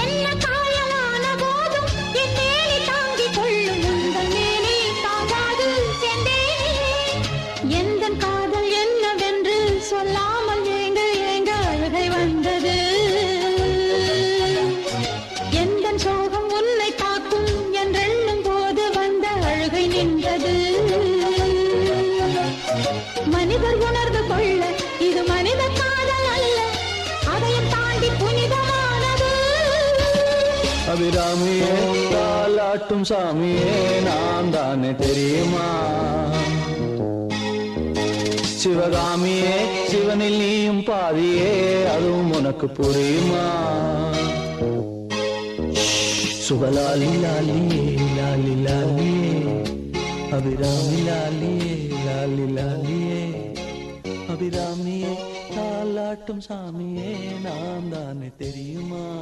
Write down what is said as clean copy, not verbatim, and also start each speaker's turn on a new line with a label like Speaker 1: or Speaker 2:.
Speaker 1: என்ன காயலான போதும் என் மேனி தாங்கிக் கொள்ளும் உங்கள் மேனி தாங்காது சென்றேனே. எந்தன் காதல் என்னவென்று சொல்லாமல் ஏங்க ஏங்க அழுகை வந்தது. எந்தன் சோகம் உன்னை தாக்கும் என்றெண்ணும் போது வந்த அழுகை நின்றது. மனிதர் உணர்ந்து கொள்ள இது மனித காதல் அல்ல, அதையும் தாண்டி புனிதமானது.
Speaker 2: அபிராமியே தாலாட்டும் சாமியே நான் தானே தெரியுமா? சிவகாமியே சிவனில் நீயும் பாதியே அதுவும் உனக்கு புரியுமா? சுபலாலி லாலியே லாலி லாலியே அபிராமி லாலியே லாலி லாலியே அபிராமியே தாலாட்டும் சாமியே நான் தானே தெரியுமா?